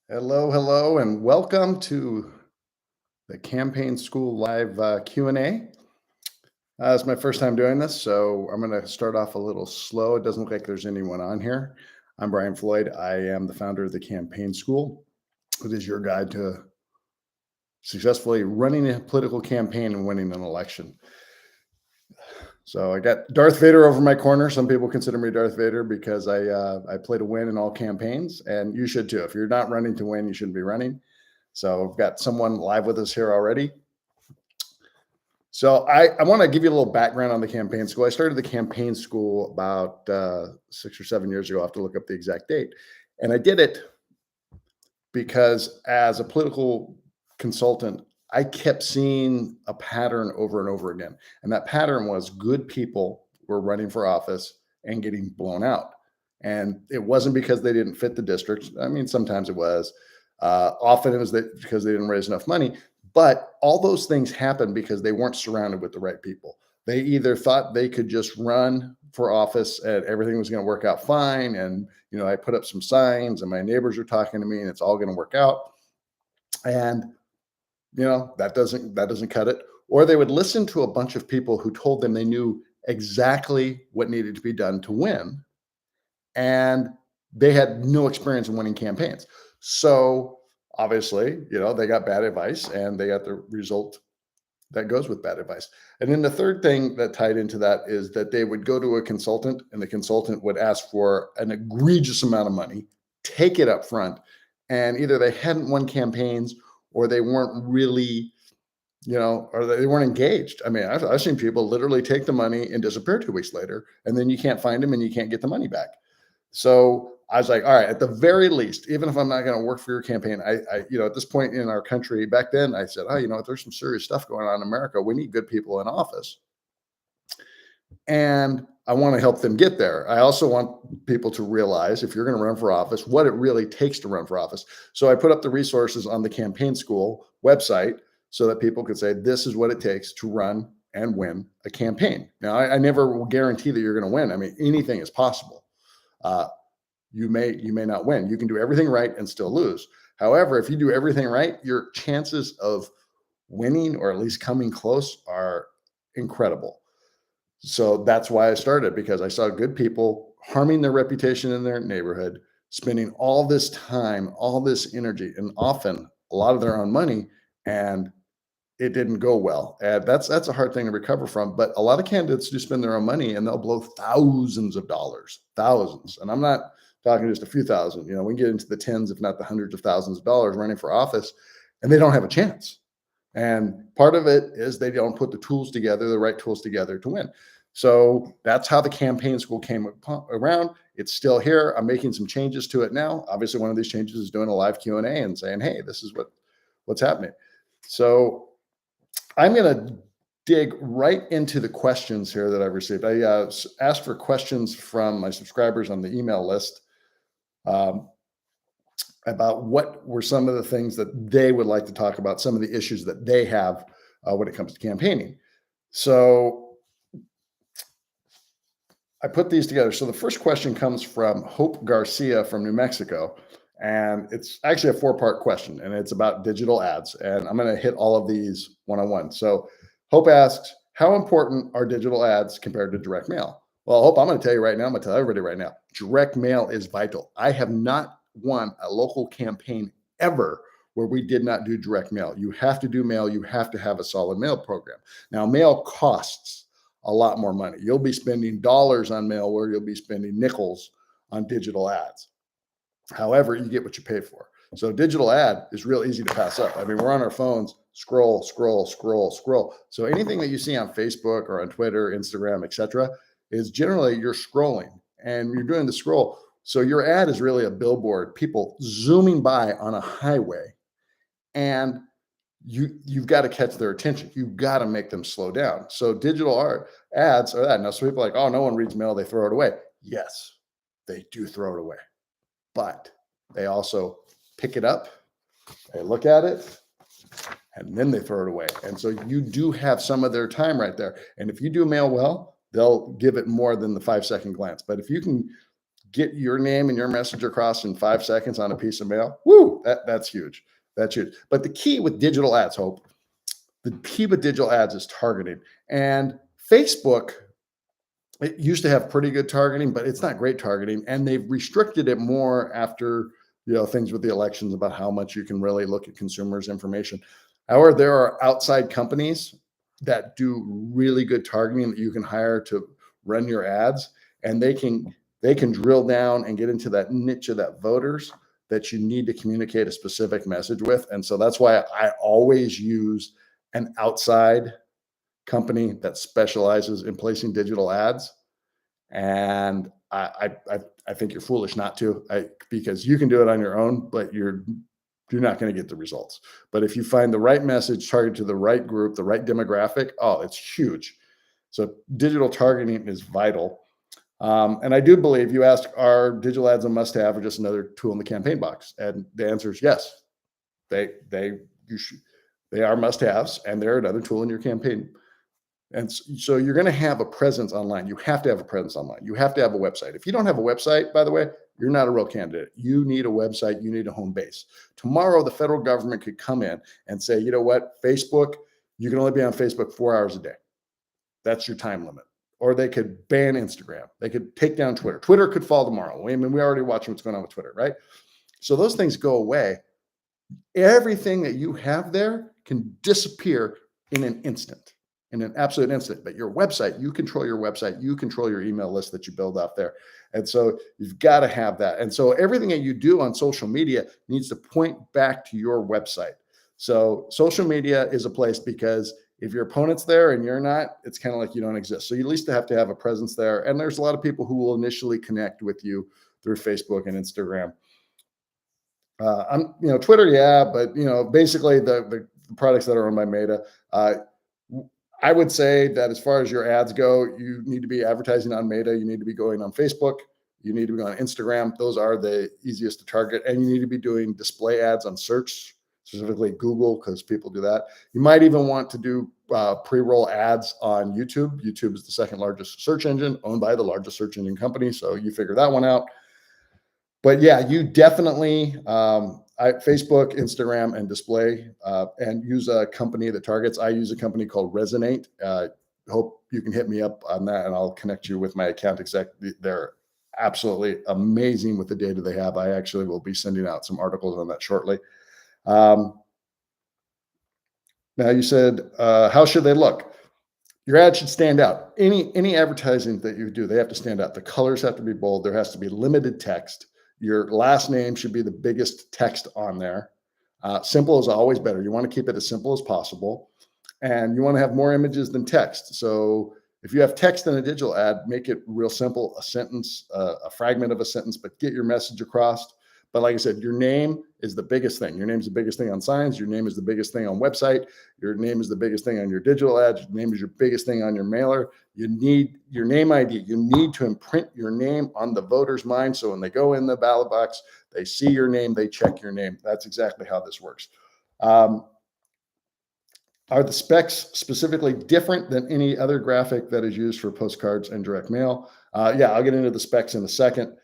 Hello, hello, and welcome to the Campaign School Live Q&A. It's my first time doing this, so I'm going to start off a little slow. It doesn't look like there's anyone on here. I'm Brian Floyd. I am the founder of the Campaign School. It is your guide to successfully running a political campaign and winning an election. So I got Darth Vader over my corner. Some people consider me Darth Vader because I play to win in all campaigns, and you should too. If you're not running to win, you shouldn't be running. So we've got someone live with us here already. So I want to give you a little background on the campaign school. I started the campaign school about 6 or 7 years ago. I have to look up the exact date. And I did it because as a political consultant, I kept seeing a pattern over and over again. And that pattern was good people were running for office and getting blown out. And it wasn't because they didn't fit the district. I mean, sometimes it was. Often it was because they didn't raise enough money. But all those things happened because they weren't surrounded with the right people. They either thought they could just run for office and everything was going to work out fine. And, I put up some signs and my neighbors are talking to me and it's all going to work out. And, that doesn't cut it. Or they would listen to a bunch of people who told them they knew exactly what needed to be done to win. And they had no experience in winning campaigns. So obviously, they got bad advice and they got the result that goes with bad advice. And then the third thing that tied into that is that they would go to a consultant and the consultant would ask for an egregious amount of money, take it up front, and either they hadn't won campaigns or they weren't really, or they weren't engaged. I mean, I've seen people literally take the money and disappear 2 weeks later, and then you can't find them and you can't get the money back. So I was like, all right, at the very least, even if I'm not going to work for your campaign, I at this point in our country back then, I said, oh, there's some serious stuff going on in America. We need good people in office. And I want to help them get there. I also want people to realize if you're going to run for office, what it really takes to run for office. So I put up the resources on the campaign school website so that people could say, this is what it takes to run and win a campaign. Now, I never will guarantee that you're going to win. I mean, anything is possible. You may not win. You can do everything right and still lose. However, if you do everything right, your chances of winning or at least coming close are incredible. So that's why I started, because I saw good people harming their reputation in their neighborhood, spending all this time, all this energy, and often a lot of their own money, and it didn't go well. And that's a hard thing to recover from. But a lot of candidates do spend their own money and they'll blow thousands of dollars, thousands. And I'm not talking just a few thousand. We can get into the tens, if not the hundreds of thousands of dollars running for office, and they don't have a chance. And part of it is they don't put the tools together, the right tools together to win. So that's how the campaign school came around. It's still here. I'm making some changes to it now. Obviously, one of these changes is doing a live Q&A and saying, hey, this is what's happening. So I'm going to dig right into the questions here that I've received. I asked for questions from my subscribers on the email list about what were some of the things that they would like to talk about, some of the issues that they have when it comes to campaigning. So I put these together. So the first question comes from Hope Garcia from New Mexico. And it's actually a 4-part question, and it's about digital ads. And I'm going to hit all of these one-on-one. So Hope asks, how important are digital ads compared to direct mail? Well, Hope, I'm going to tell you right now, I'm going to tell everybody right now, direct mail is vital. I have not won a local campaign ever where we did not do direct mail. You have to do mail. You have to have a solid mail program. Now, mail costs a lot more money. You'll be spending dollars on mail where you'll be spending nickels on digital ads. However, you get what you pay for. So digital ad is real easy to pass up. I mean, we're on our phones, scroll, scroll, scroll, scroll. So anything that you see on Facebook or on Twitter, Instagram, etc., is generally you're scrolling and you're doing the scroll. So your ad is really a billboard, people zooming by on a highway, and you've got to catch their attention. You've got to make them slow down. So digital ads are that. Now, some people are like, oh, no one reads mail, they throw it away. Yes, they do throw it away. But they also pick it up, they look at it, and then they throw it away. And so you do have some of their time right there. And if you do mail well, they'll give it more than the 5-second glance. But if you can get your name and your message across in 5 seconds on a piece of mail. Woo, that's huge. That's huge. But the key with digital ads, Hope, the key with digital ads is targeting. And Facebook, it used to have pretty good targeting, but it's not great targeting. And they've restricted it more after, things with the elections about how much you can really look at consumers' information. However, there are outside companies that do really good targeting that you can hire to run your ads, and they can drill down and get into that niche of that voters that you need to communicate a specific message with. And so that's why I always use an outside company that specializes in placing digital ads. And I think you're foolish not to, because you can do it on your own, but you're not going to get the results. But if you find the right message targeted to the right group, the right demographic, oh, it's huge. So digital targeting is vital. And I do believe you asked, are digital ads a must-have or just another tool in the campaign box? And the answer is yes. They are must-haves, and they're another tool in your campaign. And so you're going to have a presence online. You have to have a presence online. You have to have a website. If you don't have a website, by the way, you're not a real candidate. You need a website. You need a home base. Tomorrow, the federal government could come in and say, you know what, Facebook, you can only be on Facebook 4 hours a day. That's your time limit. Or they could ban Instagram. They could take down Twitter. Twitter could fall tomorrow. I mean, we're already watching what's going on with Twitter, right? So those things go away. Everything that you have there can disappear in an instant, in an absolute instant. But your website, you control your website. You control your email list that you build out there. And so you've got to have that. And so everything that you do on social media needs to point back to your website. So social media is a place, because if your opponent's there and you're not, it's kind of like you don't exist. So you at least have to have a presence there. And there's a lot of people who will initially connect with you through Facebook and Instagram. Twitter, yeah, but basically the products that are owned by Meta. I would say that as far as your ads go, you need to be advertising on Meta. You need to be going on Facebook. You need to be on Instagram. Those are the easiest to target. And you need to be doing display ads on search, specifically Google, because people do that. You might even want to do pre-roll ads on YouTube. YouTube is the second largest search engine, owned by the largest search engine company. So you figure that one out. But yeah, you definitely Facebook, Instagram, and display, and use a company that targets. I use a company called Resonate. Hope you can hit me up on that, and I'll connect you with my account exec. They're absolutely amazing with the data they have. I actually will be sending out some articles on that shortly. Now you said, how should they look? Your ad should stand out. Any advertising that you do, they have to stand out. The colors have to be bold. There has to be limited text. Your last name should be the biggest text on there. Simple is always better. You want to keep it as simple as possible. And you want to have more images than text. So if you have text in a digital ad, make it real simple, a sentence, a fragment of a sentence, but get your message across. But like I said, your name is the biggest thing. Your name is the biggest thing on signs. Your name is the biggest thing on website. Your name is the biggest thing on your digital ads. Your name is your biggest thing on your mailer. You need your name ID. You need to imprint your name on the voter's mind. So when they go in the ballot box, they see your name, they check your name. That's exactly how this works. Are the specs specifically different than any other graphic that is used for postcards and direct mail? Yeah, I'll get into the specs in a second.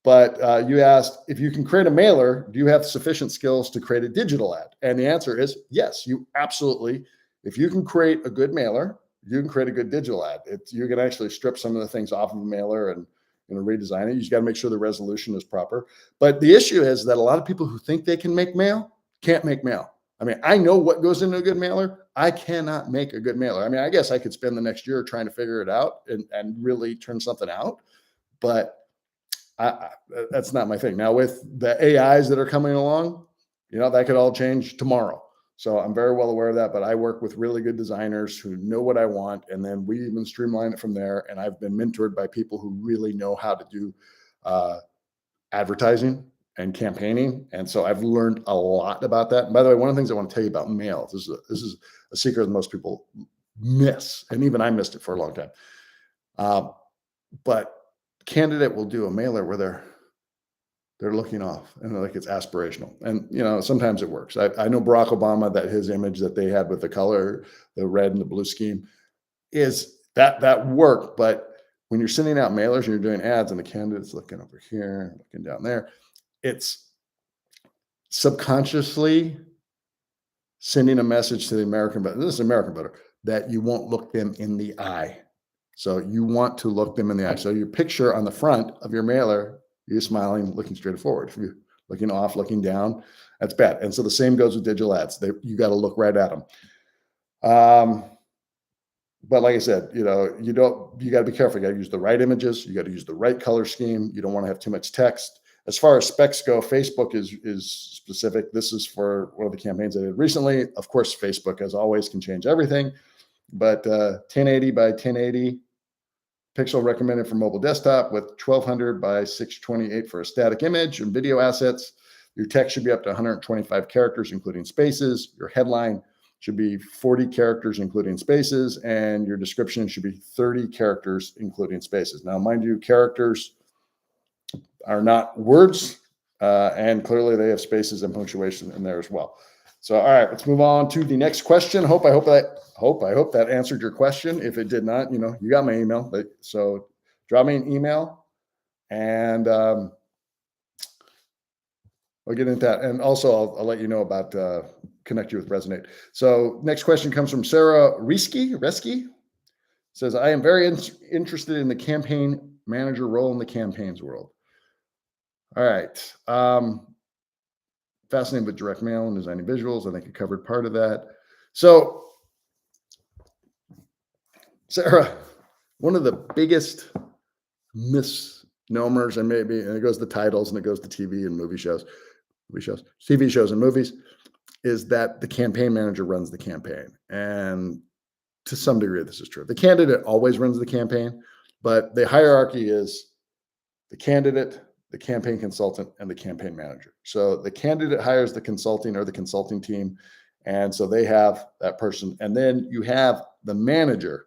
But you asked, if you can create a mailer, do you have sufficient skills to create a digital ad? And the answer is yes, you absolutely. If you can create a good mailer, you can create a good digital ad. You can actually strip some of the things off of a mailer and redesign it. You just got to make sure the resolution is proper. But the issue is that a lot of people who think they can make mail can't make mail. I mean, I know what goes into a good mailer. I cannot make a good mailer. I mean, I guess I could spend the next year trying to figure it out and really turn something out, but that's not my thing. Now with the AIs that are coming along, that could all change tomorrow. So I'm very well aware of that, but I work with really good designers who know what I want. And then we even streamline it from there. And I've been mentored by people who really know how to do advertising and campaigning. And so I've learned a lot about that. And by the way, one of the things I want to tell you about mail, this is a secret that most people miss. And even I missed it for a long time. But candidate will do a mailer where they're looking off and like it's aspirational, and sometimes it works. I know Barack Obama, that his image that they had with the color, the red and the blue scheme, is that worked, but when you're sending out mailers and you're doing ads and the candidate's looking over here, looking down there, it's subconsciously sending a message to the American voter, this is American voter, that you won't look them in the eye. So you want to look them in the eye. So your picture on the front of your mailer, you're smiling, looking straight forward. If you're looking off, looking down, that's bad. And so the same goes with digital ads. You got to look right at them. But like I said, you got to be careful. You got to use the right images. You got to use the right color scheme. You don't want to have too much text. As far as specs go, Facebook is specific. This is for one of the campaigns I did recently. Of course, Facebook, as always, can change everything. But 1080 by 1080 pixel recommended for mobile desktop with 1200 by 628 for a static image and video assets. Your text should be up to 125 characters, including spaces. Your headline should be 40 characters, including spaces, and your description should be 30 characters, including spaces. Now, mind you, characters are not words, and clearly they have spaces and punctuation in there as well. So, all right, let's move on to the next question. I hope that answered your question. If it did not, you got my email. So, drop me an email, and I'll get into that. And also, I'll let you know about connect you with Resonate. So, next question comes from Sarah Reski. Says, I am very interested in the campaign manager role in the campaigns world. All right. Fascinated with direct mail and designing visuals. I think I covered part of that. So, Sarah, one of the biggest misnomers, and it goes to titles and it goes to TV and TV shows and movies, is that the campaign manager runs the campaign. And to some degree, this is true. The candidate always runs the campaign, but the hierarchy is the candidate, the campaign consultant, and the campaign manager. So the candidate hires the consulting or the consulting team. And so they have that person. And then you have the manager.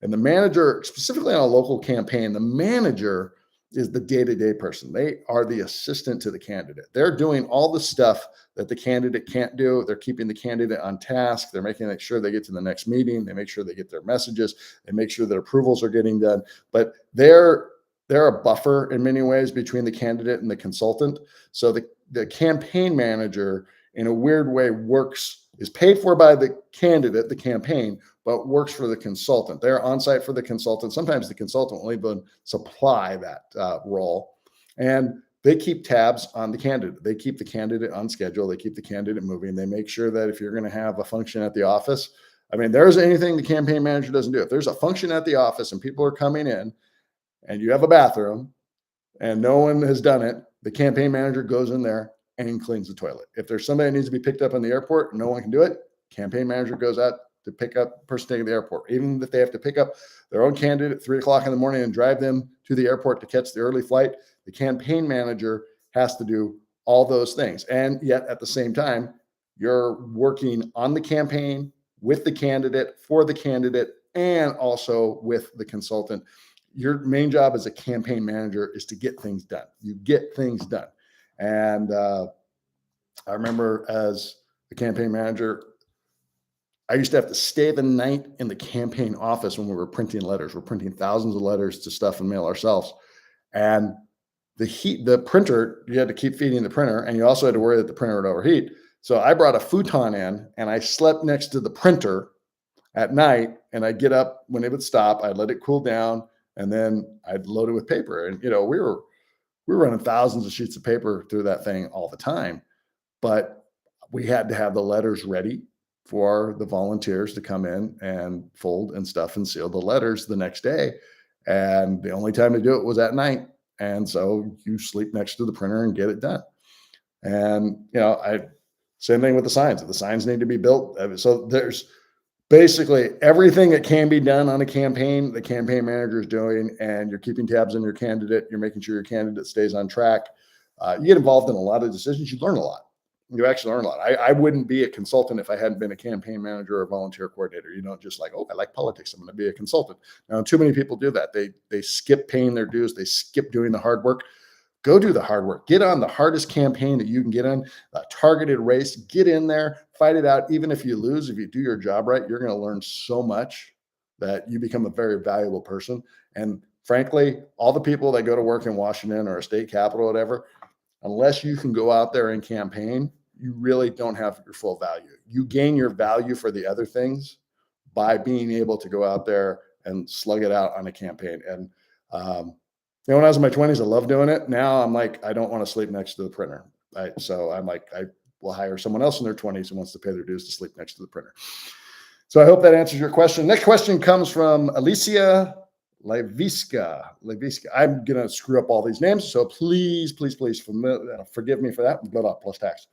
And the manager, specifically on a local campaign, the manager is the day-to-day person. They are the assistant to the candidate. They're doing all the stuff that the candidate can't do. They're keeping the candidate on task. They're making sure they get to the next meeting. They make sure they get their messages. They make sure that approvals are getting done. But they're a buffer in many ways between the candidate and the consultant. So the campaign manager, in a weird way, is paid for by the candidate, the campaign, but works for the consultant. They're on site for the consultant. Sometimes the consultant will even supply that role. And they keep tabs on the candidate. They keep the candidate on schedule. They keep the candidate moving. They make sure that if you're going to have a function at the office, there's anything the campaign manager doesn't do. If there's a function at the office and people are coming in and you have a bathroom and no one has done it, the campaign manager goes in there and cleans the toilet. If there's somebody that needs to be picked up in the airport and no one can do it, campaign manager goes out to pick up the person taking the airport. Even if they have to pick up their own candidate at 3:00 in the morning and drive them to the airport to catch the early flight, the campaign manager has to do all those things. And yet at the same time, you're working on the campaign with the candidate, for the candidate, and also with the consultant. Your main job as a campaign manager is to get things done. You get things done. And I remember as a campaign manager, I used to have to stay the night in the campaign office when we were printing letters. We're printing thousands of letters to stuff and mail ourselves. And the printer, you had to keep feeding the printer, and you also had to worry that the printer would overheat. So I brought a futon in and I slept next to the printer at night, and I'd get up when it would stop. I'd let it cool down, and then I'd load it with paper. And, we were running thousands of sheets of paper through that thing all the time, but we had to have the letters ready for the volunteers to come in and fold and stuff and seal the letters the next day. And the only time to do it was at night. And so you sleep next to the printer and get it done. And, same thing with the signs. If the signs need to be built. So there's basically everything that can be done on a campaign, the campaign manager is doing, and you're keeping tabs on your candidate. You're making sure your candidate stays on track. You get involved in a lot of decisions. You learn a lot. You actually learn a lot. I wouldn't be a consultant if I hadn't been a campaign manager or a volunteer coordinator. You don't just like, I like politics, I'm going to be a consultant. Now, too many people do that. They skip paying their dues. They skip doing the hard work. Go do the hard work. Get on the hardest campaign that you can get on, a targeted race. Get in there, fight it out. Even if you lose, if you do your job right, you're going to learn so much that you become a very valuable person. And frankly, all the people that go to work in Washington or a state capitol, or whatever, unless you can go out there and campaign, you really don't have your full value. You gain your value for the other things by being able to go out there and slug it out on a campaign. And when I was in my 20s, I loved doing it. Now I'm like, I don't want to sleep next to the printer. So I'm like, I will hire someone else in their 20s who wants to pay their dues to sleep next to the printer. So I hope that answers your question. Next question comes from Alicia Leviska. I'm going to screw up all these names. So please forgive me for that. Blah, blah, plus tax.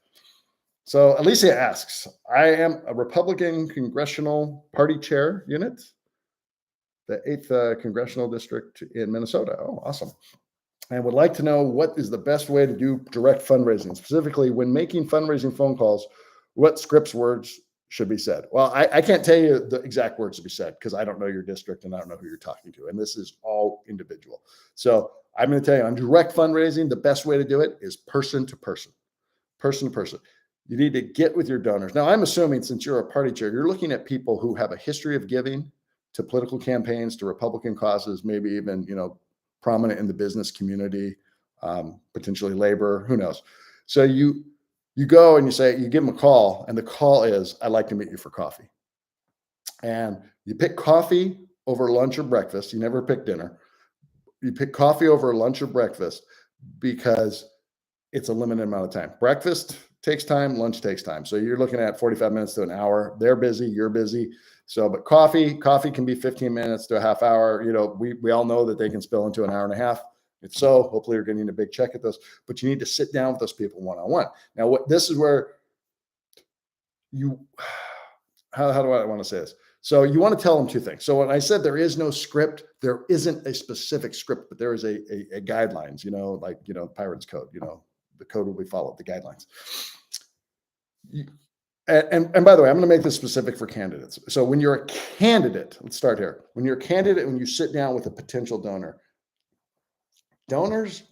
So Alicia asks, I am a Republican Congressional Party Chair unit, the 8th Congressional District in Minnesota. Oh, awesome. And would like to know what is the best way to do direct fundraising, specifically when making fundraising phone calls, what scripts words should be said. Well, I can't tell you the exact words to be said because I don't know your district and I don't know who you're talking to. And this is all individual. So I'm going to tell you on direct fundraising, the best way to do it is person to person. You need to get with your donors. Now, I'm assuming since you're a party chair, you're looking at people who have a history of giving to political campaigns, to Republican causes, maybe even, prominent in the business community, potentially labor, who knows? So you go and you give them a call, and the call is, I'd like to meet you for coffee. And you pick coffee over lunch or breakfast. You never pick dinner. You pick coffee over lunch or breakfast because it's a limited amount of time. Breakfast takes time, lunch takes time. So you're looking at 45 minutes to an hour. They're busy, you're busy. So, but coffee can be 15 minutes to a half hour. We all know that they can spill into an hour and a half. If so, hopefully you're getting a big check at those, but you need to sit down with those people one-on-one. Now, this is where how do I want to say this? So you want to tell them two things. So when I said there is no script, there isn't a specific script, but there is a guidelines, like, Pirates Code, the code will be followed, the guidelines. And by the way, I'm going to make this specific for candidates. So when you're a candidate, let's start here. When you're a candidate, when you sit down with a potential donor, donors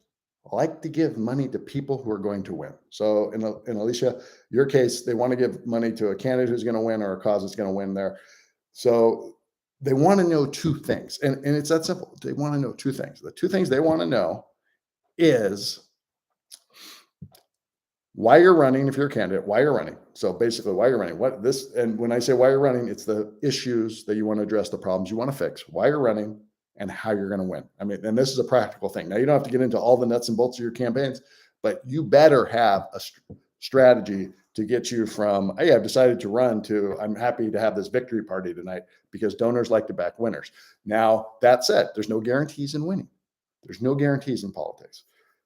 like to give money to people who are going to win. So in Alicia, your case, they want to give money to a candidate who's going to win or a cause that's going to win there. So they want to know two things. And it's that simple. They want to know two things. The two things they want to know is why you're running. If you're a candidate, why you're running. So basically why you're running, and when I say why you're running, it's the issues that you want to address, the problems you want to fix, why you're running, and how you're going to win. I mean, and this is a practical thing. Now, you don't have to get into all the nuts and bolts of your campaigns, but you better have a strategy to get you from, hey, I've decided to run, to I'm happy to have this victory party tonight, because donors like to back winners. Now, that said, there's no guarantees in winning. There's no guarantees in politics.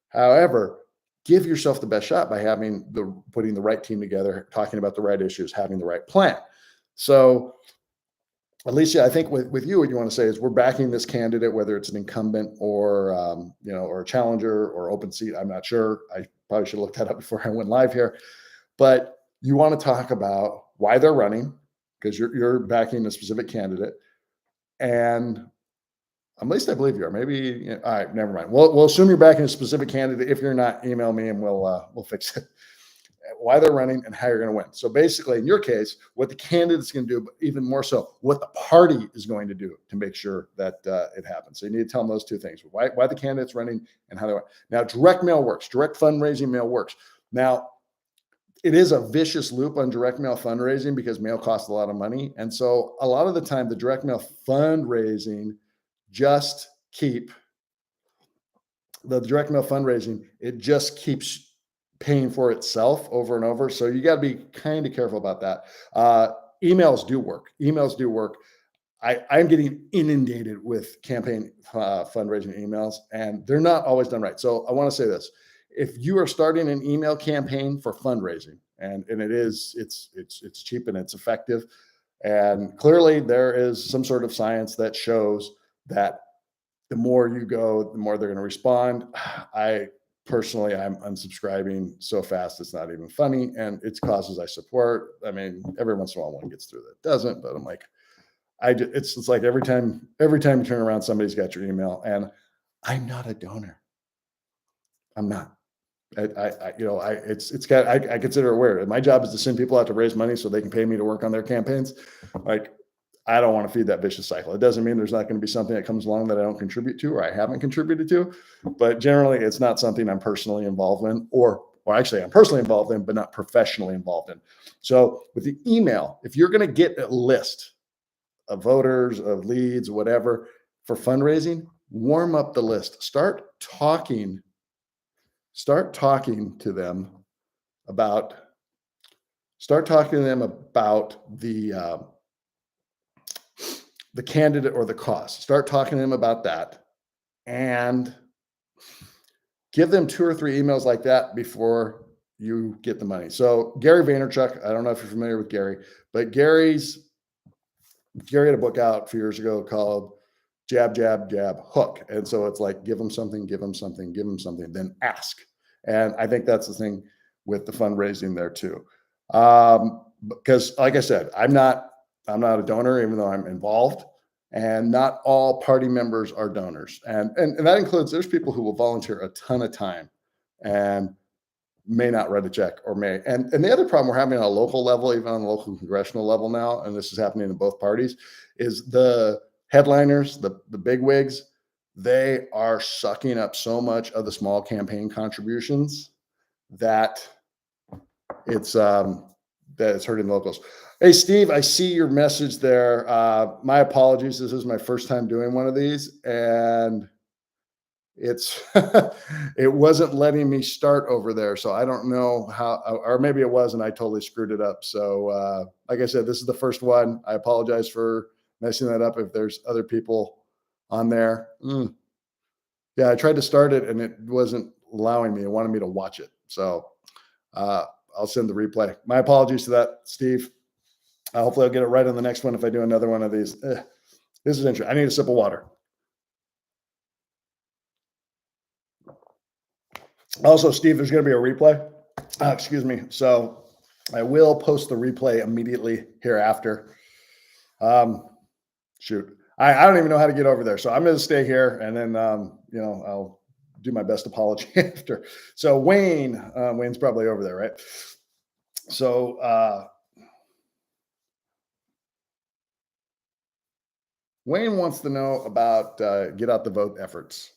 However, give yourself the best shot by putting the right team together, talking about the right issues, having the right plan. So, Alicia, I think with you, what you want to say is we're backing this candidate, whether it's an incumbent or or a challenger or open seat. I'm not sure. I probably should have looked that up before I went live here. But you want to talk about why they're running, because you're backing a specific candidate, and at least I believe you are. Maybe, all right, never mind. We'll assume you're backing a specific candidate. If you're not, email me and we'll fix it. Why they're running and how you're going to win. So basically, in your case, what the candidate's going to do, but even more so, what the party is going to do to make sure that it happens. So you need to tell them those two things: why the candidate's running and how they win. Now, direct mail works. Direct fundraising mail works. Now, it is a vicious loop on direct mail fundraising because mail costs a lot of money, and so a lot of the time, the direct mail fundraising it just keeps paying for itself over and over. So you got to be kind of careful about that. Emails do work. I'm getting inundated with campaign fundraising emails, and they're not always done right. So I want to say this: if you are starting an email campaign for fundraising, and it's cheap and it's effective, and clearly there is some sort of science that shows that the more you go, the more they're going to respond. I'm unsubscribing so fast it's not even funny, and it's causes I support. I mean, every once in a while one gets through that doesn't, but I'm like, it's like every time you turn around, somebody's got your email, and I'm not a donor. I'm not. I consider it weird. My job is to send people out to raise money so they can pay me to work on their campaigns. Like, I don't want to feed that vicious cycle. It doesn't mean there's not going to be something that comes along that I don't contribute to or I haven't contributed to, but generally it's not something I'm personally involved in, or actually I'm personally involved in, but not professionally involved in. So with the email, if you're going to get a list of voters, of leads, whatever, for fundraising, warm up the list. Start talking to them about the candidate or the cause. Start talking to them about that, and give them 2 or 3 emails like that before you get the money. So Gary Vaynerchuk, I don't know if you're familiar with Gary, but Gary had a book out a few years ago called Jab, Jab, Jab, Hook. And so it's like, give them something, give them something, give them something, then ask. And I think that's the thing with the fundraising there too. Because like I said, I'm not a donor, even though I'm involved, and not all party members are donors. And that includes, there's people who will volunteer a ton of time and may not write a check, or may. And the other problem we're having on a local level, even on the local congressional level now, and this is happening in both parties, is the headliners, the big wigs, they are sucking up so much of the small campaign contributions that it's hurting locals. Hey, Steve, I see your message there. My apologies. This is my first time doing one of these, and it's it wasn't letting me start over there. So I don't know how, or maybe it was, and I totally screwed it up. So like I said, this is the first one. I apologize for messing that up if there's other people on there. Yeah, I tried to start it and it wasn't allowing me. It wanted me to watch it. So I'll send the replay. My apologies to that, Steve. Hopefully I'll get it right on the next one if I do another one of these. This is interesting. I need a sip of water. Also, Steve, there's going to be a replay. Excuse me. So I will post the replay immediately hereafter. Shoot. I don't even know how to get over there. So I'm going to stay here, and then, I'll do my best apology after. So Wayne's probably over there, right? So Wayne wants to know about get out the vote efforts.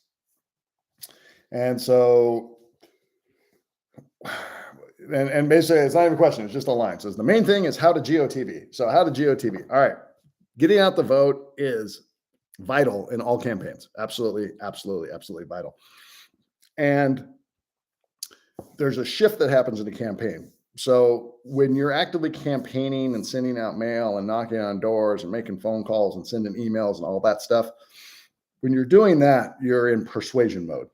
And so, and basically it's not even a question, it's just a line. So the main thing is how to GOTV. So how to GOTV. All right. Getting out the vote is vital in all campaigns. Absolutely, absolutely, absolutely vital. And there's a shift that happens in the campaign. So when you're actively campaigning and sending out mail and knocking on doors and making phone calls and sending emails and all that stuff, when you're doing that, you're in persuasion mode.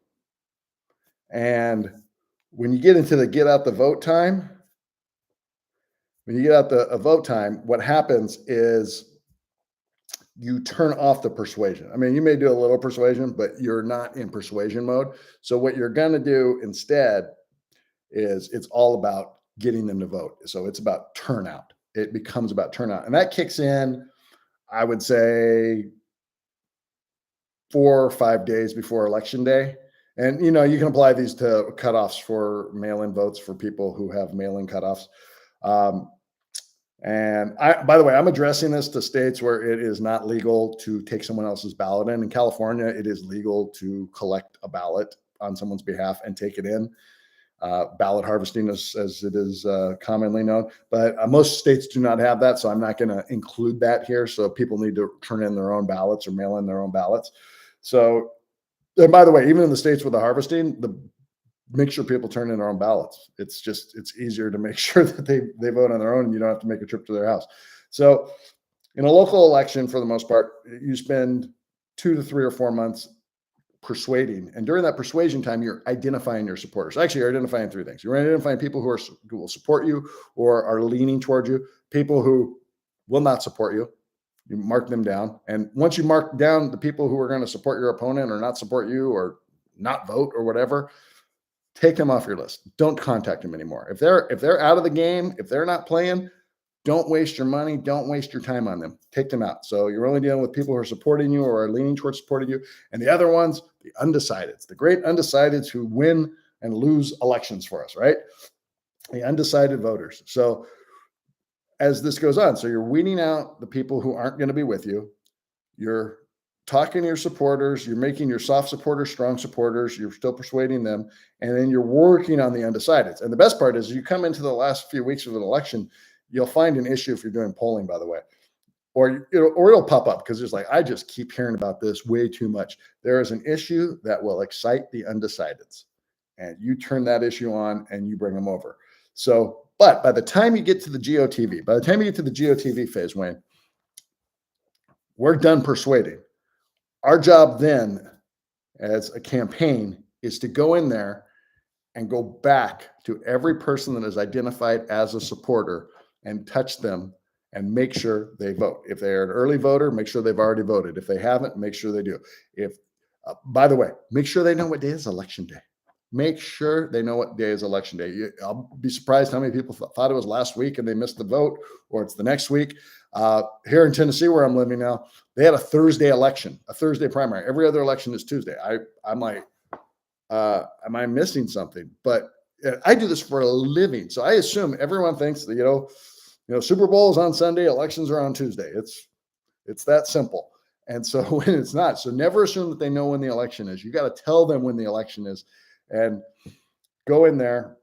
And when you get into the get out the vote time, what happens is you turn off the persuasion. I mean, you may do a little persuasion, but you're not in persuasion mode. So what you're going to do instead is it's all about getting them to vote. So it's about turnout. It becomes about turnout. And that kicks in, I would say, 4 or 5 days before election day. And, you can apply these to cutoffs for mail-in votes for people who have mail-in cutoffs. And by the way, I'm addressing this to states where it is not legal to take someone else's ballot in. In California, it is legal to collect a ballot on someone's behalf and take it in. Ballot harvesting, as it is commonly known. But most states do not have that, so I'm not going to include that here. So people need to turn in their own ballots or mail in their own ballots. So, and by the way, even in the states with the harvesting, make sure people turn in their own ballots. It's easier to make sure that they vote on their own and you don't have to make a trip to their house. So in a local election, for the most part, you spend 2 to 3 or 4 months persuading. And during that persuasion time, you're identifying your supporters. Actually, you're identifying 3 things. You're identifying people who will support you or are leaning towards you, people who will not support you. You mark them down. And once you mark down the people who are going to support your opponent or not support you or not vote or whatever, take them off your list. Don't contact them anymore. If they're out of the game, if they're not playing, don't waste your money. Don't waste your time on them. Take them out. So you're only dealing with people who are supporting you or are leaning towards supporting you. And the other ones, the undecideds, the great undecideds who win and lose elections for us, right? The undecided voters. So as this goes on. So you're weeding out the people who aren't going to be with you. You're talking to your supporters. You're making your soft supporters strong supporters. You're still persuading them. And then you're working on the undecideds. And the best part is you come into the last few weeks of an election, you'll find an issue if you're doing polling, by the way, or it'll pop up because it's like, I just keep hearing about this way too much. There is an issue that will excite the undecideds, and you turn that issue on and you bring them over. So, but by the time you get to the GOTV phase, Wayne, we're done persuading. Our job then as a campaign is to go in there and go back to every person that is identified as a supporter and touch them and make sure they vote. If they're an early voter, make sure they've already voted. If they haven't, make sure they do. By the way, make sure they know what day is election day. Make sure they know what day is election day. I'll be surprised how many people thought it was last week and they missed the vote, or it's the next week. Here in Tennessee, where I'm living now, they had a Thursday election, a Thursday primary. Every other election is Tuesday. I'm like, am I missing something? But I do this for a living, so I assume everyone thinks that Super Bowl is on Sunday, elections are on Tuesday. It's that simple. And so when it's not, so never assume that they know when the election is. You got to tell them when the election is, and go in there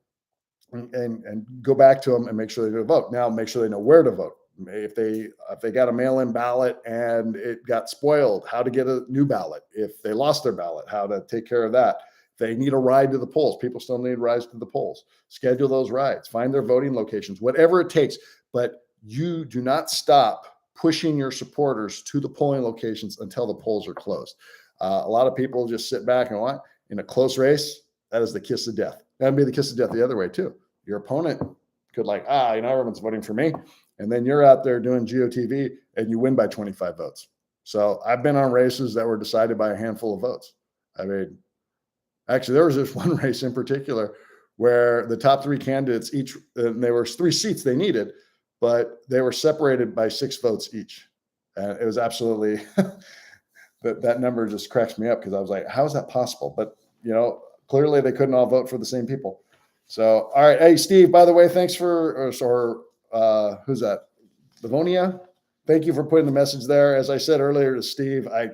and go back to them and make sure they do vote. Now, make sure they know where to vote. If they got a mail-in ballot and it got spoiled, how to get a new ballot. If they lost their ballot, how to take care of that. If they need a ride to the polls, people still need rides to the polls. Schedule those rides, find their voting locations, whatever it takes. But you do not stop pushing your supporters to the polling locations until the polls are closed. A lot of people just sit back and what? In a close race, that is the kiss of death. That'd be the kiss of death the other way too. Your opponent could everyone's voting for me. And then you're out there doing GOTV and you win by 25 votes. So I've been on races that were decided by a handful of votes. I mean, actually, there was this one race in particular where the top three candidates there were 3 seats they needed, but they were separated by 6 votes each. And it was absolutely, that number just cracks me up because I was like, how is that possible? But, clearly they couldn't all vote for the same people. So, all right. Hey, Steve, by the way, thanks who's that? Livonia. Thank you for putting the message there. As I said earlier to Steve, I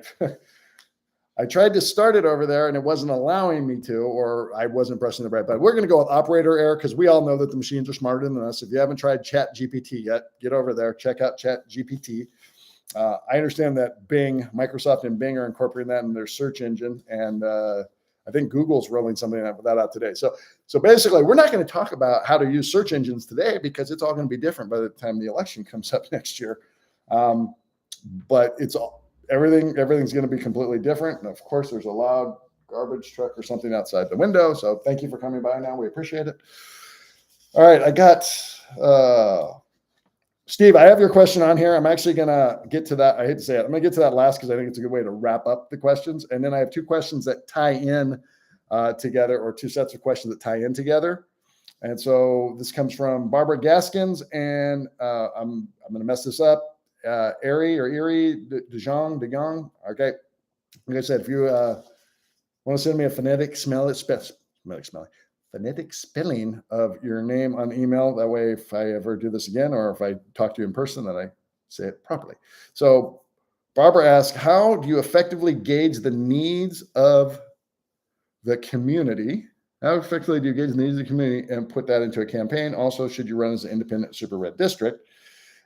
tried to start it over there and it wasn't allowing me to, or I wasn't pressing the right button. We're going to go with operator error because we all know that the machines are smarter than us. If you haven't tried Chat GPT yet, get over there, check out Chat GPT. I understand that Microsoft and Bing are incorporating that in their search engine. And I think Google's rolling something like that out today. So basically, we're not going to talk about how to use search engines today because it's all going to be different by the time the election comes up next year. But everything's going to be completely different. And of course, there's a loud garbage truck or something outside the window. So thank you for coming by now. We appreciate it. All right. I got Steve, I have your question on here. I'm actually going to get to that. I hate to say it. I'm going to get to that last because I think it's a good way to wrap up the questions. And then I have 2 questions that tie in together, or 2 sets of questions that tie in together. And so this comes from Barbara Gaskins, and I'm going to mess this up. Erie De Jong. Okay. Like I said, if you want to send me a phonetic spelling of your name on email, that way if I ever do this again, or if I talk to you in person, that I say it properly. So Barbara asks, how do you effectively gauge the needs of the community? How effectively do you gauge the needs of the community and put that into a campaign? Also, should you run as an independent super red district?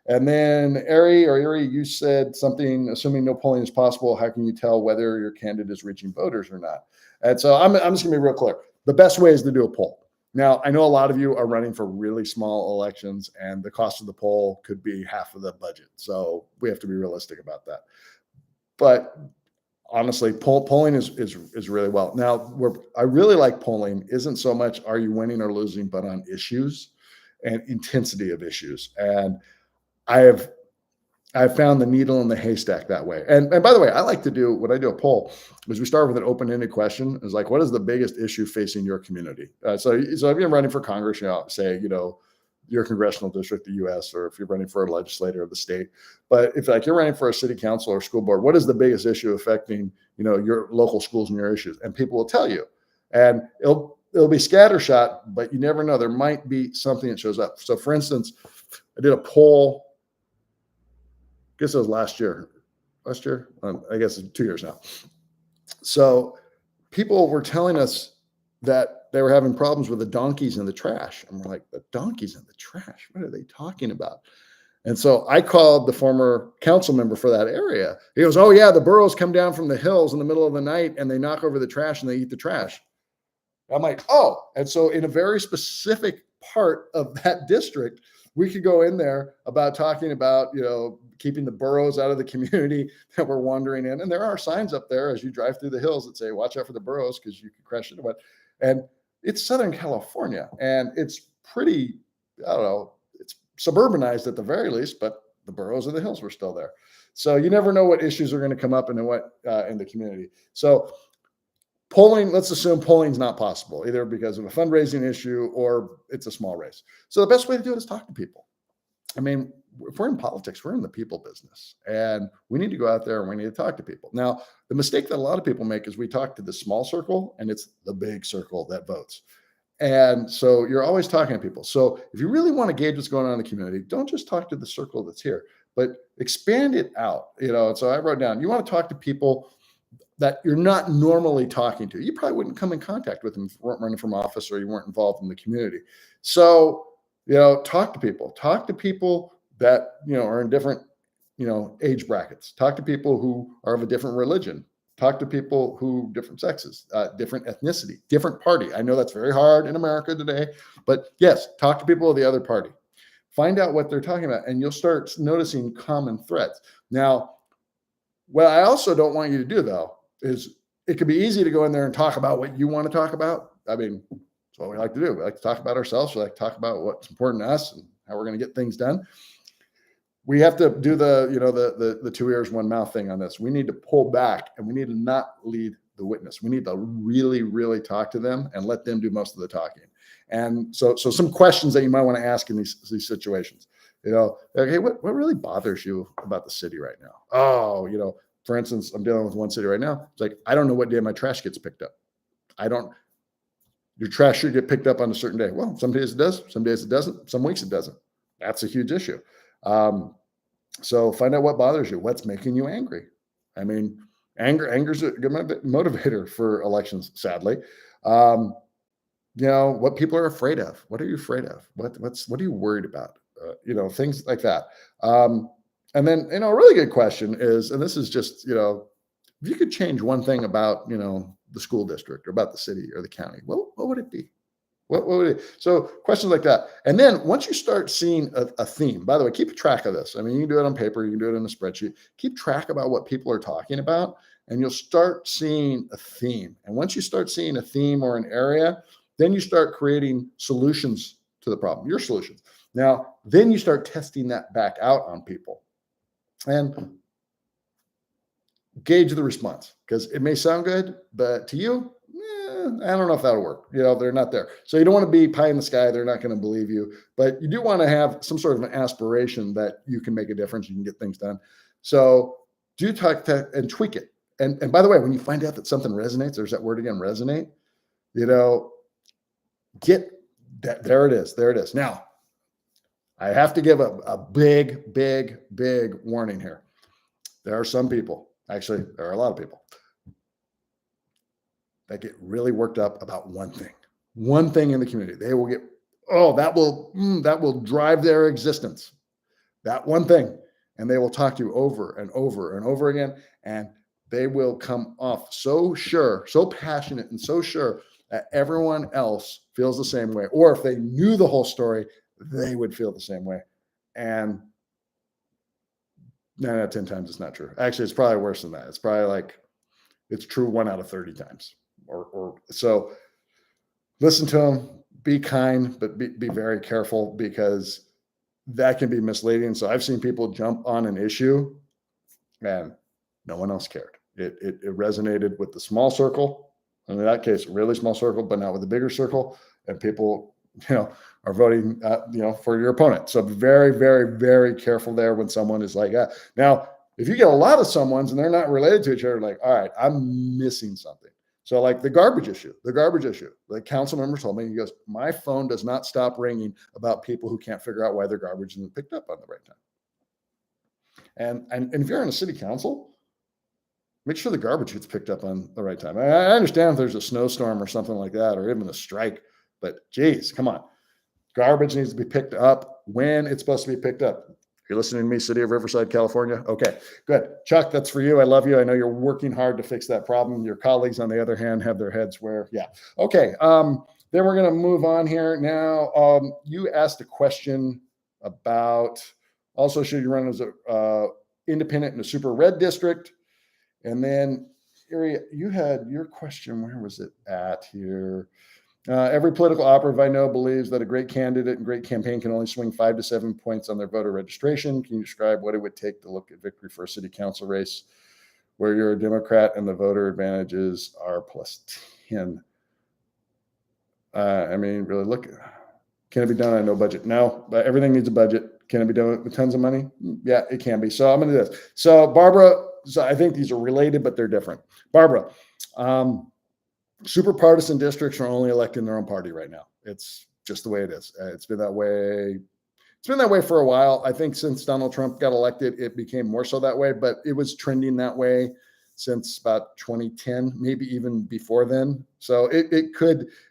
And then Erie, you said something, assuming no polling is possible, how can you tell whether your candidate is reaching voters or not? And so I'm just going to be real clear. The best way is to do a poll. Now, I know a lot of you are running for really small elections, and the cost of the poll could be half of the budget. So we have to be realistic about that. But honestly, polling is really well. Now, where I really like polling isn't so much are you winning or losing, but on issues and intensity of issues. And I've found the needle in the haystack that way. And by the way, I like to do, when I do a poll, is we start with an open-ended question. It's like, what is the biggest issue facing your community? So if you're running for Congress, say, your congressional district, the U.S., or if you're running for a legislator of the state. But if you're running for a city council or school board, what is the biggest issue affecting, your local schools and your issues? And people will tell you. And it'll be scattershot, but you never know. There might be something that shows up. So for instance, I did a poll. I guess it was last year. I guess it's 2 years now. So people were telling us that they were having problems with the donkeys in the trash. And we're like, the donkeys in the trash? What are they talking about? And so I called the former council member for that area. He goes, oh yeah, the burros come down from the hills in the middle of the night and they knock over the trash and they eat the trash. I'm like, oh. And so in a very specific part of that district, we could go in there about talking about, keeping the burros out of the community that we're wandering in. And there are signs up there as you drive through the hills that say, watch out for the burros because you can crash into it. And it's Southern California and it's pretty, I don't know, it's suburbanized at the very least, but the burros of the hills were still there. So you never know what issues are going to come up and what in the community. So polling, let's assume polling's not possible, either because of a fundraising issue or it's a small race. So the best way to do it is talk to people. I mean, if we're in politics, we're in the people business and we need to go out there and we need to talk to people. Now, the mistake that a lot of people make is we talk to the small circle and it's the big circle that votes. And so you're always talking to people. So if you really want to gauge what's going on in the community, don't just talk to the circle that's here, but expand it out. And so I wrote down, you want to talk to people that you're not normally talking to. You probably wouldn't come in contact with them if you weren't running from office or you weren't involved in the community. So, talk to people that, are in different, age brackets. Talk to people who are of a different religion. Talk to people who different sexes, different ethnicity, different party. I know that's very hard in America today, but yes, talk to people of the other party. Find out what they're talking about and you'll start noticing common threads. Now, what I also don't want you to do though, is it could be easy to go in there and talk about what you want to talk about. I mean, that's what we like to do. We like to talk about ourselves. We like to talk about what's important to us and how we're going to get things done. We have to do the 2 ears, 1 mouth thing on this. We need to pull back and we need to not lead the witness. We need to really, really talk to them and let them do most of the talking. And so some questions that you might want to ask in these situations. Okay, what really bothers you about the city right now? Oh, for instance, I'm dealing with one city right now. It's like, I don't know what day my trash gets picked up. Your trash should get picked up on a certain day. Well, some days it does, some days it doesn't, some weeks it doesn't. That's a huge issue. So find out what bothers you, what's making you angry. I mean, anger's a good motivator for elections, sadly. What people are afraid of. What are you afraid of? What are you worried about? Things like that. And then, a really good question is, and this is just, if you could change one thing about, the school district or about the city or the county, what would it be? What would it? So questions like that. And then once you start seeing a theme, by the way, keep track of this. I mean, you can do it on paper, you can do it in a spreadsheet, keep track about what people are talking about, and you'll start seeing a theme. And once you start seeing a theme or an area, then you start creating solutions to the problem, your solutions. Now, then you start testing that back out on people and gauge the response, because it may sound good, but to you, I don't know if that'll work. They're not there. So you don't want to be pie in the sky. They're not going to believe you, but you do want to have some sort of an aspiration that you can make a difference. You can get things done. So do talk to and tweak it. And by the way, when you find out that something resonates, there's that word again, resonate, get that. There it is. There it is. Now, I have to give a big, big, big warning here. There are some people, actually, there are a lot of people that get really worked up about one thing in the community. They will get, that will drive their existence, that one thing. And they will talk to you over and over and over again. And they will come off so sure, so passionate and so sure that everyone else feels the same way. Or if they knew the whole story, they would feel the same way. And 9 out of 10 times it's not true. Actually, it's probably worse than that. It's probably like, it's true 1 out of 30 times. Or so listen to them, be kind, but be very careful, because that can be misleading. So I've seen people jump on an issue and no one else cared. It resonated with the small circle. And in that case, really small circle, but not with the bigger circle. And people, are voting, for your opponent. So be very, very, very careful there when someone is like that. Now, if you get a lot of someones and they're not related to each other, like, all right, I'm missing something. So like the garbage issue, the council member told me, he goes, my phone does not stop ringing about people who can't figure out why their garbage isn't picked up on the right time. And if you're in a city council, make sure the garbage gets picked up on the right time. I understand if there's a snowstorm or something like that, or even a strike, but geez, come on. Garbage needs to be picked up when it's supposed to be picked up. You're listening to me, City of Riverside, California? Okay, good. Chuck, that's for you. I love you. I know you're working hard to fix that problem. Your colleagues, on the other hand, have their heads where, yeah. Okay, then we're going to move on here. Now, you asked a question about also should you run as a independent in a super red district? And then, Ari, you had your question. Where was it at here? Every political operative I know believes that a great candidate and great campaign can only swing 5 to 7 points on their voter registration. Can you describe what it would take to look at victory for a city council race where you're a Democrat and the voter advantages are +10? I mean, really look, can it be done on no budget? No, but everything needs a budget. Can it be done with tons of money? Yeah, it can be. So I'm going to do this. So Barbara, so I think these are related, but they're different. Barbara, super partisan districts are only electing their own party right now. It's just the way it is. It's been that way. It's been that way for a while. I think since Donald Trump got elected, it became more so that way, but it was trending that way since about 2010, maybe even before then. So it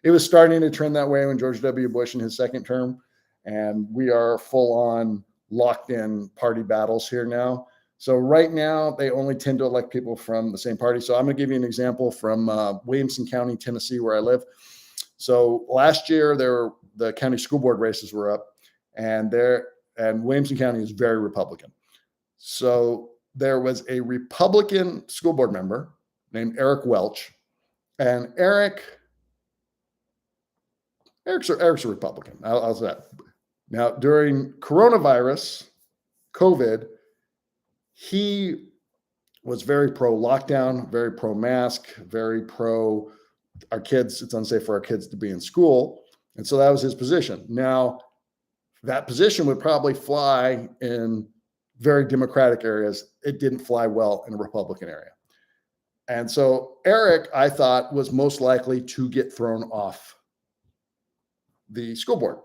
was starting to trend that way when George W. Bush in his second term, and we are full on locked in party battles here now. So right now, they only tend to elect people from the same party. So I'm going to give you an example from Williamson County, Tennessee, where I live. So last year, the county school board races were up, and Williamson County is very Republican. So there was a Republican school board member named Eric Welch, and Eric's a Republican. How's that? Now, during coronavirus, COVID, he was very pro lockdown, very pro mask, very pro our kids. It's unsafe for our kids to be in school. And so that was his position. Now, that position would probably fly in very Democratic areas. It didn't fly well in a Republican area. And so Eric, I thought, was most likely to get thrown off the school board.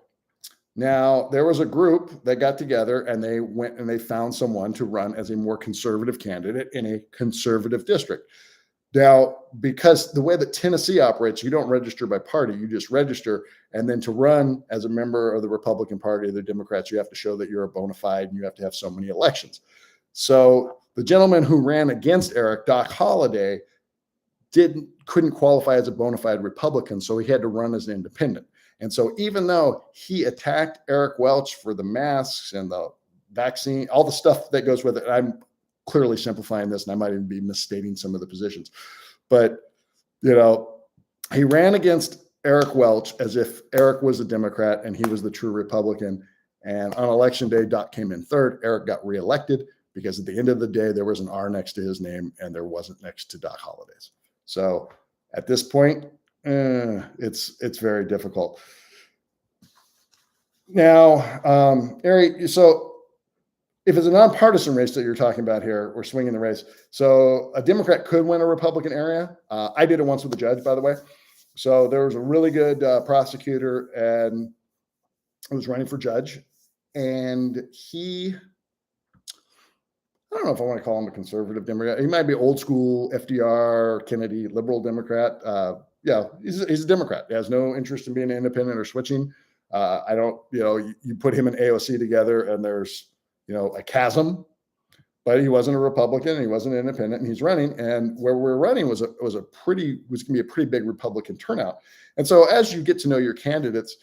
Now, there was a group that got together and they went and they found someone to run as a more conservative candidate in a conservative district. Now, because the way that Tennessee operates, you don't register by party, you just register. And then to run as a member of the Republican Party or the Democrats, you have to show that you're a bona fide and you have to have so many elections. So the gentleman who ran against Eric, Doc Holliday, couldn't qualify as a bona fide Republican, so he had to run as an independent. And so even though he attacked Eric Welch for the masks and the vaccine, all the stuff that goes with it, I'm clearly simplifying this and I might even be misstating some of the positions, but he ran against Eric Welch as if Eric was a Democrat and he was the true Republican. And on election day, Doc came in third. Eric got reelected because at the end of the day, there was an R next to his name and there wasn't next to Doc Holliday's. So at this point, it's very difficult. Now, Ari, so if it's a nonpartisan race that you're talking about here, we're swinging the race. So a Democrat could win a Republican area. I did it once with a judge, by the way. So there was a really good prosecutor and he was running for judge. And I don't know if I want to call him a conservative Democrat. He might be old school FDR, Kennedy, liberal Democrat. Yeah, he's a Democrat. He has no interest in being independent or switching. I don't, you put him and AOC together and there's, a chasm, but he wasn't a Republican and he wasn't an independent and he's running. And where we're running was going to be a pretty big Republican turnout. And so as you get to know your candidates,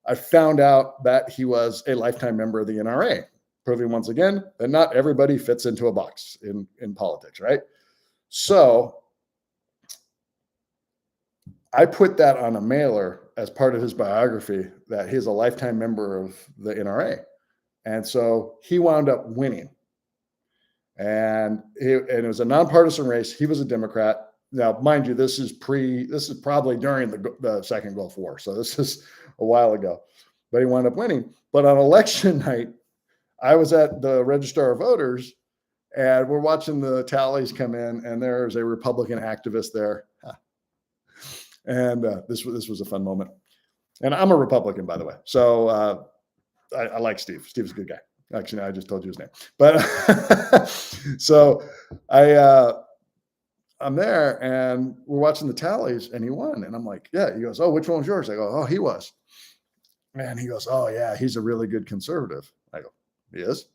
I found out that he was a lifetime member of the NRA, proving once again that not everybody fits into a box in politics, right? So I put that on a mailer as part of his biography that he's a lifetime member of the NRA. And so he wound up winning. And it was a nonpartisan race. He was a Democrat. Now, mind you, this is probably during the Second Gulf War. So this is a while ago, but he wound up winning. But on election night, I was at the Registrar of Voters and we're watching the tallies come in and there's a Republican activist there. And this was a fun moment. And I'm a Republican, by the way. So I like Steve. Steve's a good guy. Actually, no, I just told you his name. But so I'm there and we're watching the tallies and he won. And I'm like, yeah. He goes, oh, which one was yours? I go, oh, he was. And he goes, oh, yeah, he's a really good conservative. I go, he is?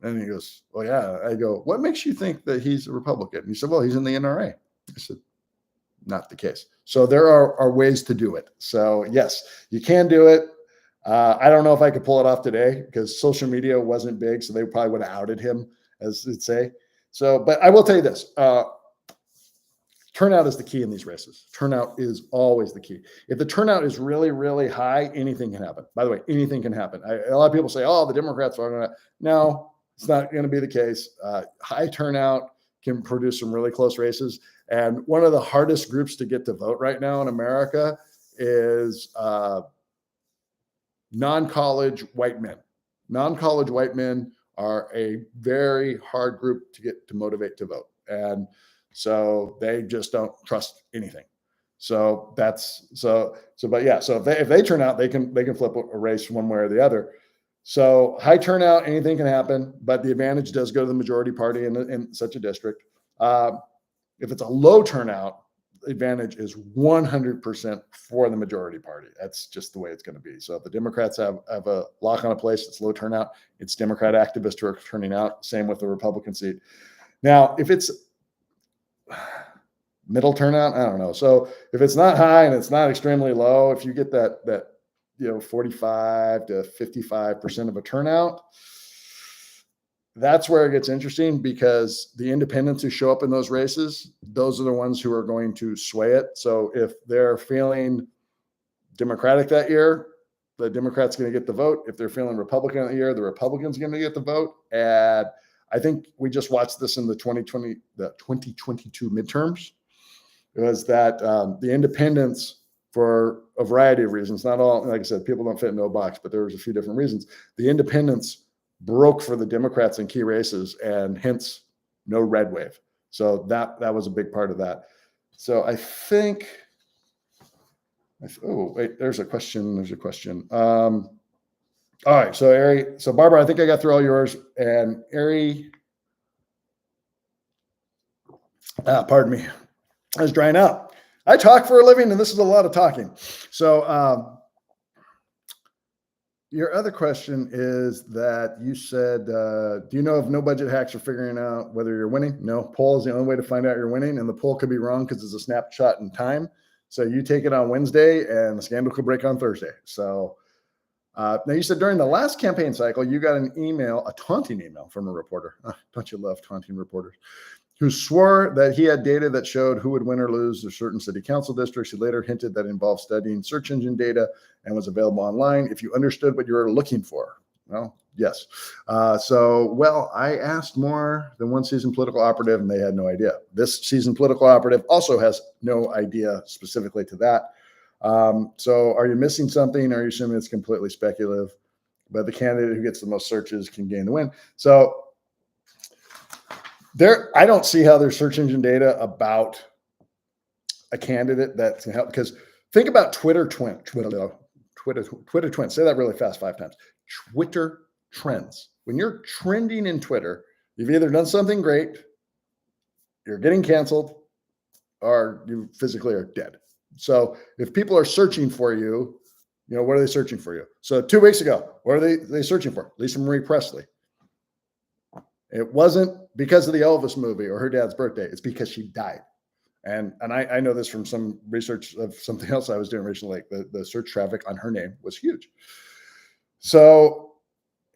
And he goes, oh, yeah. I go, what makes you think that he's a Republican? And he said, well, he's in the NRA. I said, not the case. So there are ways to do it. So yes, you can do it. I don't know if I could pull it off today because social media wasn't big. So they probably would have outed him, as they'd say. So, but I will tell you this. Turnout is the key in these races. Turnout is always the key. If the turnout is really, really high, anything can happen. By the way, anything can happen. A lot of people say, oh, the Democrats are going to. No, it's not going to be the case. High turnout can produce some really close races. And one of the hardest groups to get to vote right now in America is non-college white men. Non-college white men are a very hard group to get to motivate to vote. And so they just don't trust anything. So that's but yeah. So if they turn out, they can flip a race one way or the other. So high turnout, anything can happen, but the advantage does go to the majority party in such a district. If it's a low turnout, the advantage is 100% for the majority party. That's just the way it's going to be. So if the Democrats have a lock on a place that's low turnout, it's Democrat activists who are turning out. Same with the Republican seat. Now, if it's middle turnout, I don't know. So if it's not high and it's not extremely low, if you get that 45 to 55% of a turnout, that's where it gets interesting because the independents who show up in those races, those are the ones who are going to sway it. So if they're feeling Democratic that year, the Democrat's going to get the vote. If they're feeling Republican that year, the Republican's going to get the vote. And I think we just watched this in the 2022 midterms. It was that the independents, for a variety of reasons, not all, like I said, people don't fit in no box, but there was a few different reasons. The independents broke for the Democrats in key races, and hence no red wave. So that was a big part of that. So I think, oh wait, there's a question. All right, so Ari, so Barbara, I think I got through all yours, and Ari, pardon me, I was drying out. I talk for a living, and this is a lot of talking. So your other question is that you said, do you know if no budget hacks are figuring out whether you're winning? No, poll is the only way to find out you're winning, and the poll could be wrong because it's a snapshot in time. So you take it on Wednesday, and the scandal could break on Thursday. So now you said during the last campaign cycle, you got an email, a taunting email from a reporter. Don't you love taunting reporters? Who swore that he had data that showed who would win or lose the certain city council districts. He later hinted that involved studying search engine data and was available online if you understood what you were looking for. Well, yes. I asked more than one seasoned political operative, and they had no idea. This seasoned political operative also has no idea specifically to that. So are you missing something? Or are you assuming it's completely speculative? But the candidate who gets the most searches can gain the win. So I don't see how there's search engine data about a candidate that can help, because think about Twitter trends. Say that really fast 5 times. Twitter trends. When you're trending in Twitter, you've either done something great, you're getting canceled, or you physically are dead. So if people are searching for you, what are they searching for you? So 2 weeks ago, what are they searching for? Lisa Marie Presley. It wasn't because of the Elvis movie or her dad's birthday. It's because she died. And I know this from some research of something else I was doing recently. Like the search traffic on her name was huge. So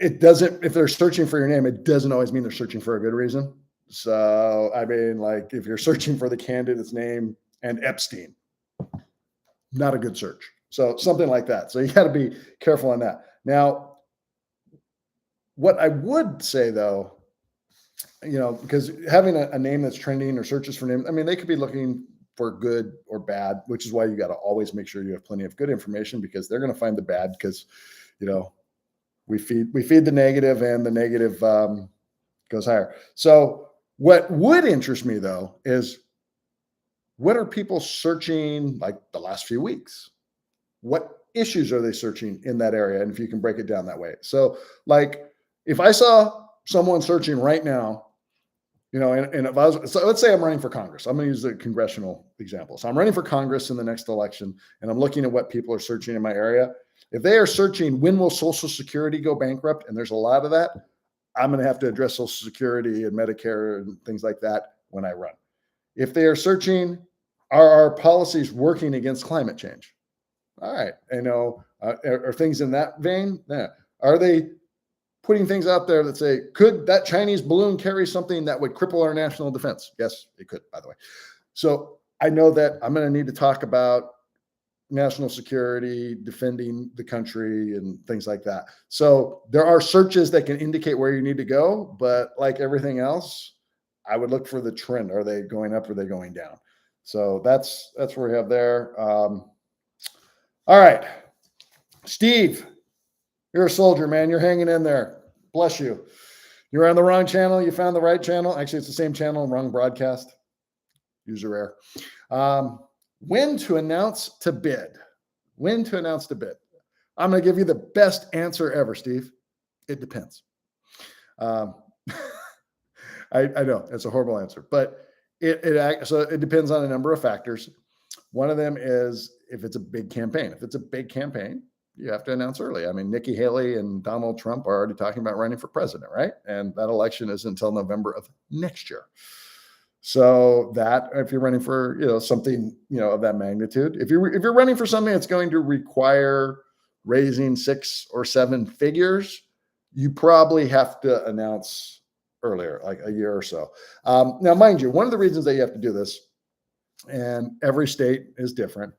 it doesn't, if they're searching for your name, it doesn't always mean they're searching for a good reason. So, I mean, like if you're searching for the candidate's name and Epstein, not a good search. So something like that. So you got to be careful on that. Now, what I would say though, because having a name that's trending or searches for names, I mean, they could be looking for good or bad, which is why you got to always make sure you have plenty of good information, because they're going to find the bad, because, we feed the negative, and the negative goes higher. So what would interest me though is what are people searching like the last few weeks? What issues are they searching in that area? And if you can break it down that way. So like if I saw someone searching right now, and if I was, so let's say I'm running for Congress. I'm going to use the congressional example. So I'm running for Congress in the next election, and I'm looking at what people are searching in my area. If they are searching, when will Social Security go bankrupt? And there's a lot of that. I'm going to have to address Social Security and Medicare and things like that when I run. If they are searching, are our policies working against climate change? All right. Are things in that vein? Yeah. Are they putting things out there that say, could that Chinese balloon carry something that would cripple our national defense? Yes, it could, by the way. So I know that I'm going to need to talk about national security, defending the country, and things like that. So there are searches that can indicate where you need to go, but like everything else, I would look for the trend. Are they going up? Or are they going down? So that's where we have there. All right, Steve, you're a soldier, man. You're hanging in there. Bless you. You're on the wrong channel. You found the right channel. Actually, it's the same channel, wrong broadcast. User error. When to announce to bid. When to announce to bid. I'm going to give you the best answer ever, Steve. It depends. I know it's a horrible answer, but it depends on a number of factors. One of them is if it's a big campaign. If it's a big campaign, you have to announce early. I mean, Nikki Haley and Donald Trump are already talking about running for president, right? And that election isn't until November of next year. So that if you're running for, something, of that magnitude, if you're running for something that's going to require raising 6 or 7 figures, you probably have to announce earlier, like a year or so. Now, mind you, one of the reasons that you have to do this, and every state is different,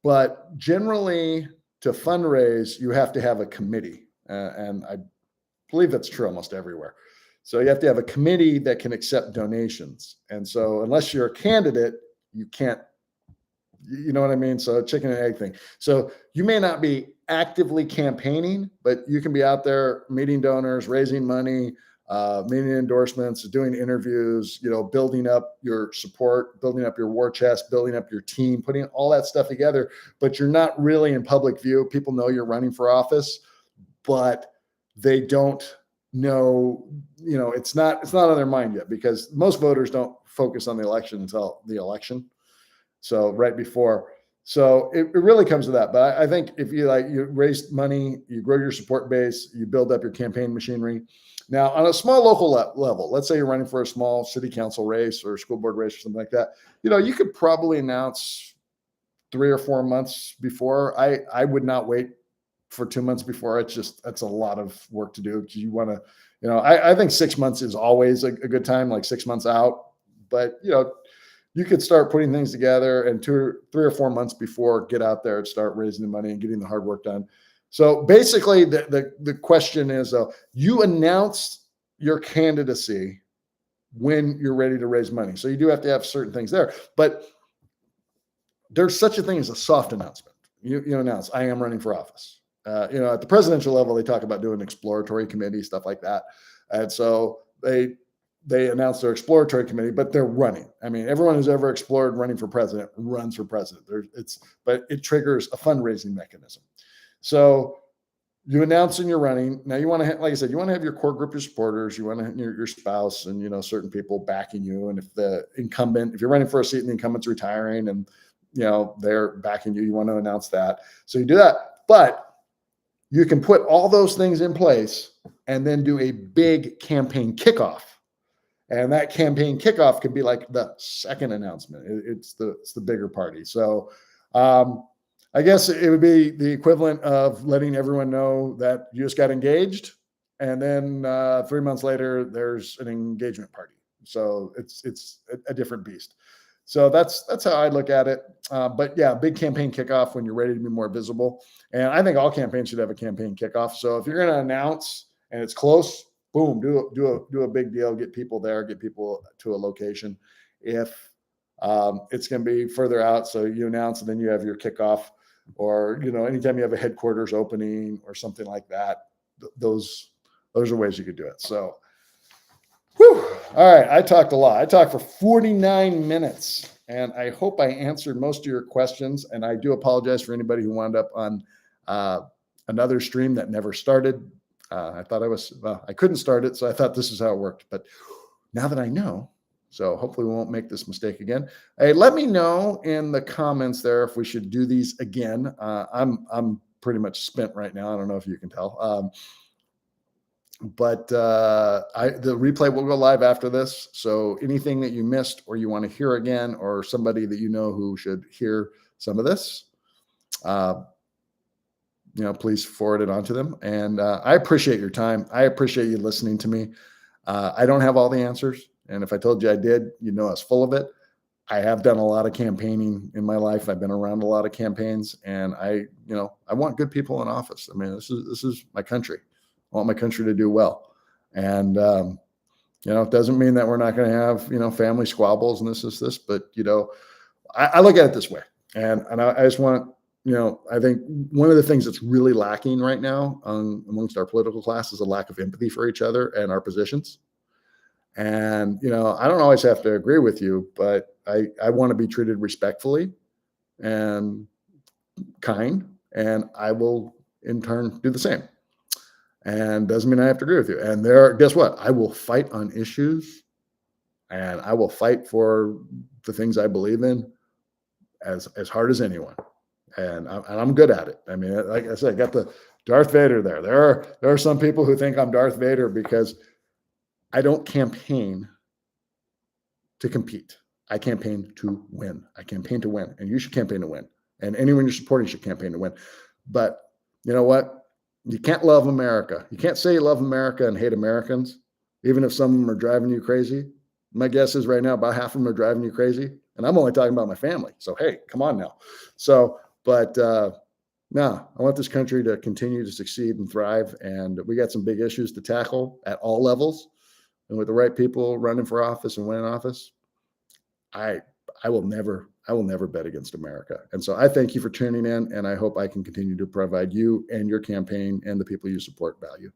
but generally to fundraise, you have to have a committee. And I believe that's true almost everywhere. So you have to have a committee that can accept donations. And so unless you're a candidate, you can't, you know what I mean? So chicken and egg thing. So you may not be actively campaigning, but you can be out there meeting donors, raising money, meeting endorsements, doing interviews, building up your support, building up your war chest, building up your team, putting all that stuff together, but you're not really in public view. People know you're running for office, but they don't know, it's not on their mind yet, because most voters don't focus on the election until the election. So right before. So it really comes to that. But I think if you raise money, you grow your support base, you build up your campaign machinery. Now, on a small local level, let's say you're running for a small city council race or school board race or something like that, you could probably announce 3 or 4 months before. I would not wait for 2 months before. That's a lot of work to do, because you want to, I think 6 months is always a good time, like 6 months out. But, you could start putting things together, and 3 or 4 months before, get out there and start raising the money and getting the hard work done. So basically the question is, you announce your candidacy when you're ready to raise money. So you do have to have certain things there, but there's such a thing as a soft announcement. You announce, I am running for office. At the presidential level, they talk about doing exploratory committee, stuff like that. And so they announce their exploratory committee, but they're running. I mean, everyone who's ever explored running for president runs for president. But it triggers a fundraising mechanism. So you announce and you're running. Now you want to, like I said, you want to have your core group of supporters. You want to have your spouse and, certain people backing you. And if you're running for a seat and the incumbent's retiring and, they're backing you, you want to announce that. So you do that, but you can put all those things in place and then do a big campaign kickoff. And that campaign kickoff could be like the second announcement. It's the bigger party. So I guess it would be the equivalent of letting everyone know that you just got engaged, and then 3 months later there's an engagement party. So it's a different beast. So that's how I look at it. But yeah, big campaign kickoff when you're ready to be more visible. And I think all campaigns should have a campaign kickoff. So if you're going to announce and it's close, boom, do a big deal, get people there, get people to a location. If it's going to be further out, so you announce and then you have your kickoff, or anytime you have a headquarters opening or something like that, those are ways you could do it. So, whew. All right, I talked a lot. I talked for 49 minutes. and I hope I answered most of your questions. And I do apologize for anybody who wound up on uh, another stream that never started. I thought I couldn't start it, so I thought this is how it worked. But now that I know, so hopefully we won't make this mistake again. Hey, let me know in the comments there if we should do these again. I'm pretty much spent right now. I don't know if you can tell. But the replay will go live after this. So anything that you missed or you want to hear again, or somebody that you know who should hear some of this, please forward it on to them. And I appreciate your time. I appreciate you listening to me. I don't have all the answers. And if I told you I did, I was full of it. I have done a lot of campaigning in my life. I've been around a lot of campaigns, and I want good people in office. I mean, this is my country. I want my country to do well. And, it doesn't mean that we're not going to have, family squabbles and this, but, I look at it this way. And I just want, I think one of the things that's really lacking right now amongst our political class is a lack of empathy for each other and our positions. And, I don't always have to agree with you, but I want to be treated respectfully and kind, and I will in turn do the same. And doesn't mean I have to agree with you. And guess what? I will fight on issues, and I will fight for the things I believe in as hard as anyone. And I'm good at it. I mean, like I said, I got the Darth Vader there. There are some people who think I'm Darth Vader because I don't campaign to compete. I campaign to win. I campaign to win, and you should campaign to win. And anyone you're supporting should campaign to win. But you know what? You can't love America. You can't say you love America and hate Americans, even if some of them are driving you crazy. My guess is right now about half of them are driving you crazy. And I'm only talking about my family. So, hey, come on now. So, but no, I want this country to continue to succeed and thrive. And we got some big issues to tackle at all levels. And with the right people running for office and winning office, I will never bet against America. And so I thank you for tuning in, and I hope I can continue to provide you and your campaign and the people you support value.